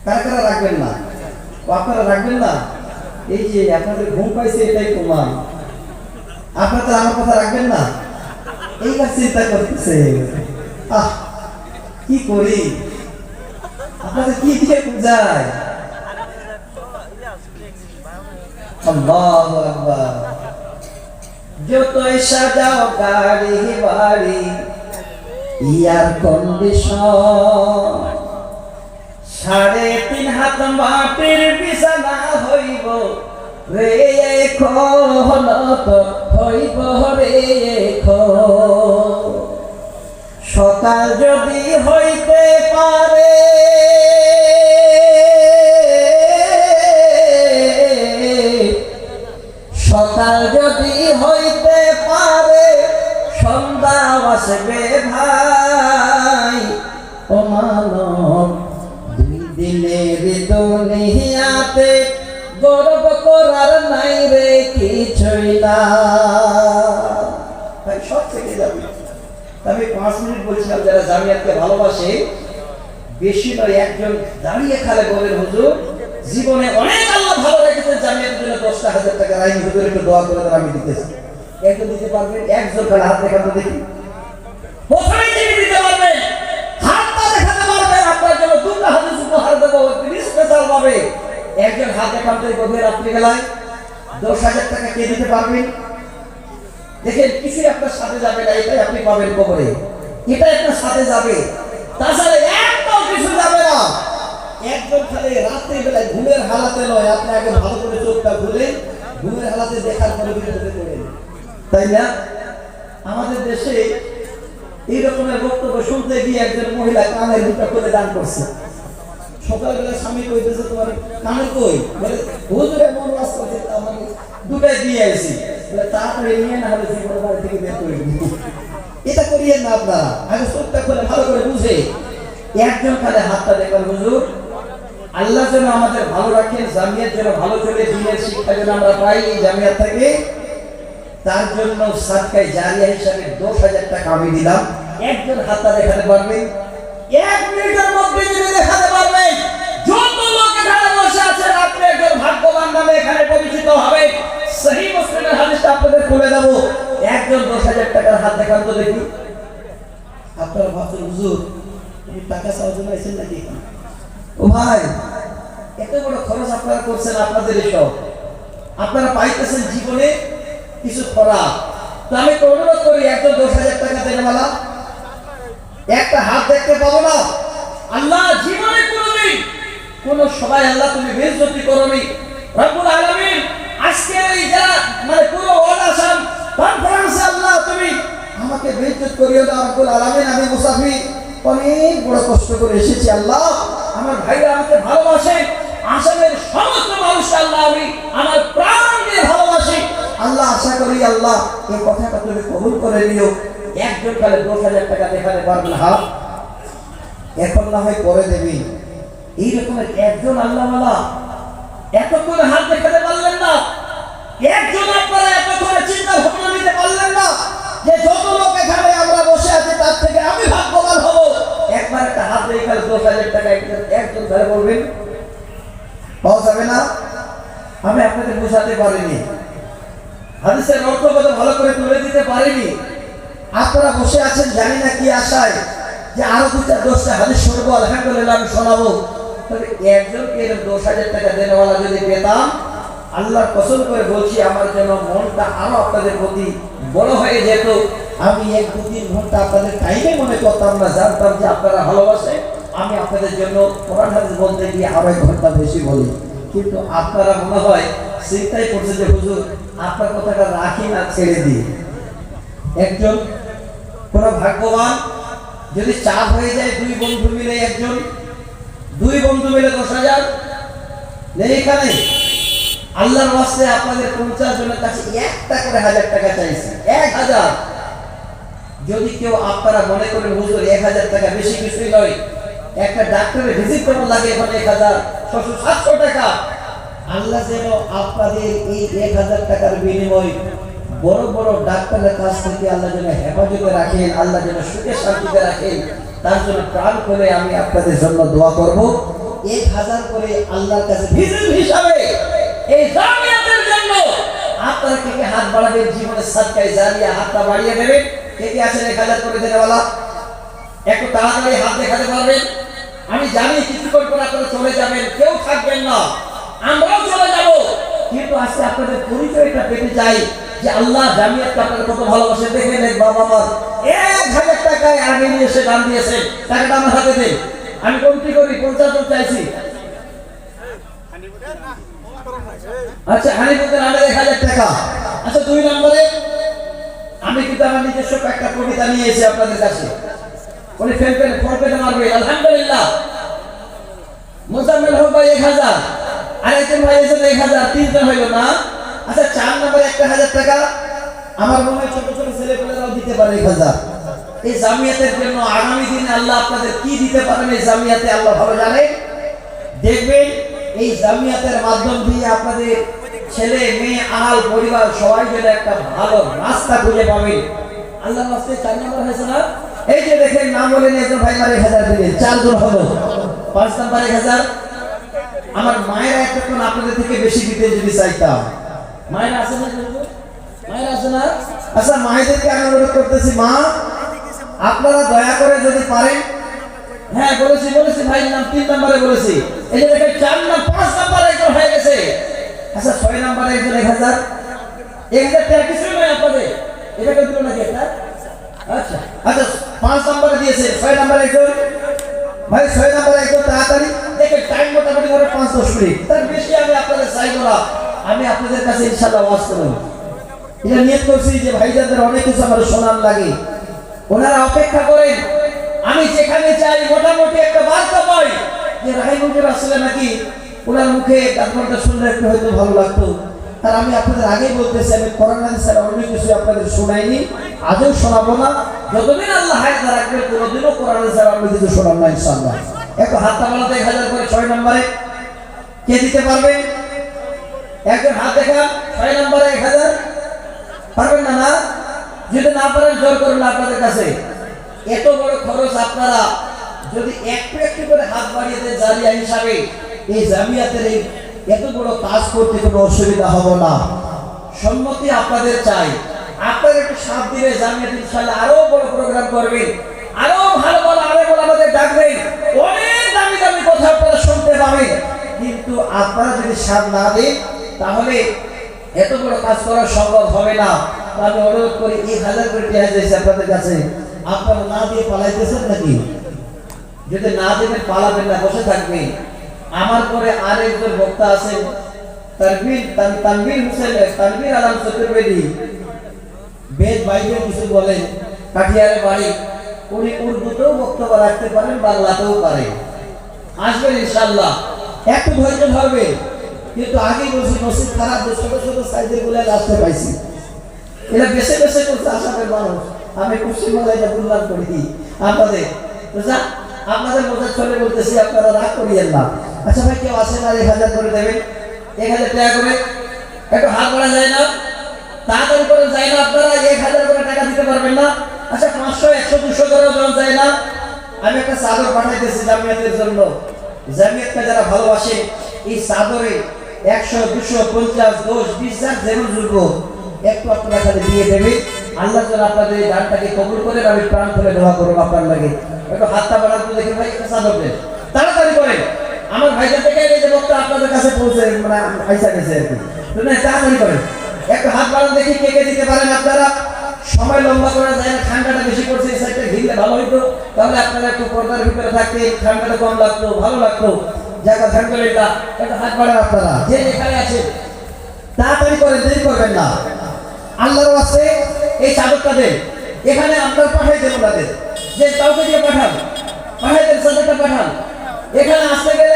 কারা কারা রাখবেন না? আপনারা রাখবেন না? এই যে আপনাদের ঘুম পাইছে এটাই প্রমাণ। আপনারা আমার কথা রাখবেন না, এইবার চিন্তা করতেছে কি করি, আপনাদের কি দিয়ে বুঝায়? আল্লাহু আকবার। যতই সাজাও গাড়ি বাড়ি এয়ার কন্ডিশন, 3.5 হাত মাটির বিছানা হইব রে এখন, হইব রে এখন। সকাল যদি হইতে পারে সকাল যদি হইতে পারে সন্ধ্যা আসবে ভাই ও মানব। 2 দিনের দুনিয়াতে গর্ব করার নাই রে কিছুই না। ভাই সব থেকে যাবে। আমি 5 মিনিট বলছিলাম যারা জামিয়াতকে ভালোবাসে, বেশি নয় একজন দাঁড়িয়ে খালে বলেন হুজুর জীবনে অনেক আল্লাহ ভালো রেখেছেন, জামিয়াতের জন্য 10,000 টাকা রাইনি হুজুর একটু দোয়া করে দেন, আমি দিতেছি। একজন দিতে পারবেন? একজন খালে হাত দেখান তো দেখি। প্রথমেই যিনি দিতে পারবেন হাতটা দেখাতে পারবেন, আপনার জন্য 2টা হাদিস উপহার দেবো স্পেশাল ভাবে। একজন হাত দেখান তো গভীর রাত্রি বেলায় 10,000 টাকা কে দিতে পারবেন? দেখেন কিছুই আপনার সাথে যাবে না, এটাই আপনি পাবেন কবরে, এটাই আপনার সাথে যাবে, তাছাড়া একটাও কিছু যাবে না। একজন খালি রাত্রি বেলায় ঘুমের হালাতে নয়, আপনি আগে ভালো করে চোখটা খুলে ঘুমের হালাতে দেখার পরে বিরতি করেন, তাই না? আমাদের দেশে এই রকমের বক্তব্য শুনতে গিয়ে একজন মহিলা কানের দুটো করে দান করছে। সকালবেলা স্বামী কইতেছে তোমার কানের কই, বলে হুজুরে মন ওয়াজ করছে, আমাকে 2টাই দিয়ে আইছি, বলে তাড়াতাড়ি নিয়ে না হলে জীবনের বাড়ি থেকে বের করে দিই। এটা করিয়েন না আপনারা, আগে চোখটা খুলে ভালো করে বুঝে। একজন খালে হাতটা দেখবেন হুজুর আল্লাহ যেন আমাদের ভালো রাখেন, জামিয়াত যেন ভালো চলে, দিনের শিক্ষা যেন আমরা পাই এই জামিয়াত থেকে, তার জন্য সাদকায়ে জারিয়া হিসাবে 10,000 টাকা আমি দিলাম। একজন হাতটা দেখাতে পারবেন? 1 মিনিটের মধ্যে যদি দেখাতে পারবেন, যত লোক এখানে বসে আছেন আপনি একজন ভাগ্যবান নামে এখানে পরিচিত হবে। সহিহ মুসলিমের হাদিসটা আপনাদের খুলে দেব। একজন 10,000 টাকার হাত দেখান তো দেখি। আপনারা ভাবছেন হুজুর এই টাকা চাওয়ার জন্য আইছেন নাকি? ও ভাই, এত বড় খরচ আপনারা করছেন, আপনাদের সব আপনারা পাইতেছেন জীবনে কিছু খরচ। তো আমি তো অনুরোধ করি একজন 10,000 টাকা দেনেওয়ালা একটা হাত দেখতে পাবো না? আল্লাহ জীবনে কোনোদিন কোন সবাই আল্লাহ তুমি বেইজ্জতি করোনি। রব্বুল আলামিন আজকে এই যারা মানে পুরো ওয়াল আসাম কনফারেন্সে আল্লাহ তুমি আমাকে বেইজ্জত করিও না রব্বুল আলামিন। আমি মুসাফির অনেক বড় কষ্ট করে এসেছি আল্লাহ, আমার ভাইরা আমাকে ভালোবাসে, আসামের সমস্ত মানুষ আল্লাহ আমি আমার প্রাণ দিয়ে ভালোবাসি আল্লাহ। আশা করি আল্লাহ এই কথাটা তুমি কবুল করে নিও। একজন কালে 10,000 টাকা দেখাতে পারবেন হাত, এখন না হয় পরে দেবে। এই রকমের একজন আল্লাহওয়ালা এতক্ষণ হাত দেখাতে পারলেন না, একজন আপনারা এতক্ষণ চিন্তা ভাবনা নিতে পারলেন না যে যত লোক এখানে আমরা বসে আছি তার থেকে আমি ভাগ্যবান হব। একবার একটা হাত দেখালে 10,000 টাকা একজন ধরে বলবেন, পাওয়া যাবে না? আমি আপনাদের বোঝাতে পারিনি, হাদিসের অর্থ কত ভালো করে তুলে দিতে পারিনি। আপনারা বসে আছেন জানি না কি আশায় যে আরো 2-10টা হাদিস শুনবো, আলহামদুলিল্লাহ আমি শোনাবো। তবে একজনকে 10,000 টাকা দেনেওয়ালা যদি পেতাম, আল্লাহর কসম করে বলছি আমার যেন মনটা আরো আপনাদের প্রতি বড় হয়ে যেত। আমি 1-2-3 ঘন্টা আপনাদের টাইমে মনে করতাম না, জানতাম যে আপনারা ভালোবাসে। আমি আপনাদের জন্য কোরআন হাদিস বলতে গিয়ে আরো 1 ঘন্টা বেশি বলি, কিন্তু আপনারা মনে হয় চিন্তাই করছে যে হুজুর আপনার কথাটা রাখি না ছেড়ে দিই। একজন কোন ভাগ্যবান যদি চাপ হয়ে যায়, 2 বন্ধু মিলে 2 বন্ধু মিলে 10,000 নেই এখানে আল্লাহর ওয়াস্তে আপনাদের 50 জনের কাছে একটা করে 1,000 টাকা চাইছে, 1,000। যদি কেউ আপনারা মনে করেন হুজুর 1,000 টাকা বেশি কিছুই নয়, একটা ডাক্তারের ভিজিট করতে লাগে এখন 1,000, 700 টাকা। আল্লাহ যেন আপনাদের এই 1,000 টাকার বিনিময় বড় বড় ডাক্তারের কাছ থেকে আল্লাহ যেন হেফাজতে রাখেন, আল্লাহ যেন সুখে শান্তিতে রাখেন, তার জন্য প্রাণ করে আমি আপনাদের জন্য দোয়া করব। 1000 করে আল্লাহর কাছে ভিজিট হিসাবে এই জামিয়াতের জন্য আপনারা কে কে হাত বাড়াবেন? জীবনের সাদকায়ে জারিয়া হাতটা বাড়িয়ে দেবেন। কে কে আছেন 1000 করে দেওয়ালা? একটু তাড়াতাড়ি হাত দেখাতে পারবেন? আমি জানি কিছুক্ষণ পর আপনারা চলে যাবেন, কেউ থাকবেন না, আমরাও চলে যাব, কিন্তু আজকে আপনাদের পরিচয়টা পেতে চাই যে আল্লাহ জামিয়াতকে আপনারা কত ভালোবাসে। দেখেন এক বাবা আমার 1000 টাকায় আগে নিয়ে এসে দান দিয়েছেন, টাকাটা আমার হাতে দেন। আমি কমতি করি 50 জন চাইছি। আচ্ছা হানিফুদ্দিন আহমেদ 1000 টাকা। আচ্ছা 2 নম্বরে আমি কিন্তু আমার নিজস্ব একটা কবিতা নিয়ে এসে আপনাদের কাছে, উনি ফোন পেতে মারবে আলহামদুলিল্লাহ। মুজাম্মেল হক ভাই 1000, আরেকজন ভাই এসে 1000, 3 জন হইল না। আচ্ছা 4 নম্বরে 1000 টাকা আমার মনে হয় ছোট ছোট ছেলেপেলেরাও দিতে পারে 1000। এই জামিয়াতের জন্য আগামী দিনে আল্লাহ আপনাদের কি দিতে পারেন এই জামিয়াতে আল্লাহ ভালো জানে। দেখবেন এই জামিয়াতের মাধ্যম দিয়ে আপনাদের ছেলে মেয়ে আহাল পরিবার সবাই যেন একটা ভালো রাস্তা খুঁজে পাবেন। আল্লাহ রাস্তায় 4 নম্বর হয়েছে না? এই যে দেখেন নাম বলেন একজন ভাই মারে 1000 দিলেন, 4 জন হলো। 5 নম্বরে 1000। আমার মায়েরা এতক্ষণ আপনাদের থেকে বেশি দিতে যদি চাইতাম। মায়েরা আছে না? মায়েরা আছে না? আচ্ছা মায়েদেরকে আমি অনুরোধ করতেছি, মা আপনারা দয়া করে যদি পারেন, হ্যাঁ বলেছি ভাই নাম 3 নম্বরে বলেছি। এই যে দেখেন 4 নম্বর 5 নম্বরে একজন হয়ে গেছে। আচ্ছা 6 নম্বরে একজন 1000। 1000 টাকা কিছু নয় আপনাদের, এটা কেউ দিল নাকি একটা? আচ্ছা 5 নম্বরে দিয়েছে। 6 নম্বরে একজন ভাই, 6 নম্বরে একজন তাড়াতাড়ি দেখেন, টাইম মোটামুটি ধরে 5-10 মিনিট, তার বেশি আমি আপনাদের চাইবো না। আমি আপনাদের কাছে ইনশাআল্লাহ ওয়াজ করব। এটা নিয়ত করছি যে ভাইজানদের অনেক কিছু আমার শোনার লাগে, ওনারা অপেক্ষা করেন। আমি যেখানে যাই মোটামুটি একটা বার্তা পাই যে রাহিমুজুর আসলে নাকি ওনার মুখে গানটা শুনলে একটু হয়তো ভালো লাগতো। আর আমি আপনাদের আগেই বলতেছি, আমি কোরআন হাদিস ছাড়া অন্য কিছু আপনাদের শোনাইনি, আজও শোনাবো না। যতদিন আল্লাহ হায়াত রাখবে কোনোদিনও কোরআন হাদিস ছাড়া অন্য কিছু শোনাবো না ইনশাআল্লাহ। একটু হাতটা বাড়াতে 1000 করে। 6 নম্বরে কে দিতে পারবে? একজন হাত দেখা। 6 নম্বরে 1000 পারবেন না? না, যদি না পারেন জোর করুন আপনাদের কাছে। এত বড় খরচ আপনারা যদি একটু একটু করে হাত বাড়িয়ে দেন জারিয়া হিসাবে, এই জামিয়াতের এই এত বড় কাজ করতে কোনো অসুবিধা হবে না। সম্মতি আপনাদের চাই। আপনারা একটু সাথ দিলে জামিয়াত ইনশাআল্লাহ আরো বড় প্রোগ্রাম করবেন, আরো ভালো ভালো আলেম আমাদের ডাকবেন, অনেক দামি দামি কথা আপনারা শুনতে পাবেন। কিন্তু আপনারা যদি সাথ না দেন তাহলে এত বড় কাজ করা সম্ভব হবে না। আমি অনুরোধ করি 1000 করে টাকা দিয়েছি আপনাদের কাছে, আপনারা না দিয়ে পালাইতেছেন নাকি? যদি না দেবেন পালাবেন না, বসে থাকবেন। আমার পরে আরেকজন বক্তা আছেন তানভীর হোসেন, তানভীর আলম চতুর্বেদী, বেদ বাইবেল কিছু বলেন, কাঠিয়ারে বাড়ি। উনি উর্দুতেও বক্তব্য রাখতে পারেন, বাংলাতেও পারেন। আসবেন ইনশাআল্লাহ, একটু ধৈর্য ধরবেন। কিন্তু আগে বলছি নসিব খারাপ, ছোট ছোট সাইজের গুলো আসতে পাইছি, এরা বেছে বেছে করছে আসামের মানুষ। আমি পশ্চিমবাংলায় এটা বললাম করি আপনাদের, আপনাদের মধ্যে চলে বলতেছি, আপনারা রাগ করিয়েন না। আচ্ছা ভাই কেউ আসেন আর 1000 করে দেবেন? 1000 টাকা করে একটু হাত বাড়া যায় না? তাড়াতাড়ি করে যায় না? আপনারা 1000 করে টাকা দিতে পারবেন না? আচ্ছা 500, 100, 200 করেও জন যায় না? আমি একটা চাদর পাঠাইতেছি জামিয়াতের জন্য। জামিয়াতকে যারা ভালোবাসে এই চাদরে 100, 200, 50, 10, 20 যার যেমন যোগ্য একটু আপনারা খালি দিয়ে দেবে। আল্লাহ যেন আপনাদের এই দানটাকে কবুল করেন। আমি প্রাণ খুলে দোয়া করব আপনার লাগে। একটু হাতটা বাড়াতে দেখেন ভাই, একটা চাদর দেন, তাড়াতাড়ি করেন। আমার ভাইদের থেকে এই যে বক্তা আপনাদের কাছে পৌঁছে মানে আইসা গেছে আর কি, তাড়াতাড়ি করেন। একটু হাত বাড়ান দেখি কে কে দিতে পারেন আপনারা। সময় লম্বা করা যায় না, ঠান্ডাটা বেশি পড়ছে, এই সাইডটা ঘিরলে ভালো হইতো, তাহলে আপনারা একটু পর্দার ভিতরে থাকতে ঠান্ডাটা কম লাগতো, ভালো লাগতো। জায়গা ঠান্ডা একটু হাত বাড়ান আপনারা যে যেখানে আছেন, তাড়াতাড়ি করেন, দেরি করবেন না। আল্লাহর ওয়াস্তে এই চাদরটা দেন, এখানে আপনার পাঠাই দেন, ওনাদের যে কাউকে দিয়ে পাঠান, পাঠাই দেন, চাদরটা পাঠান। এখানে আসতে গেলে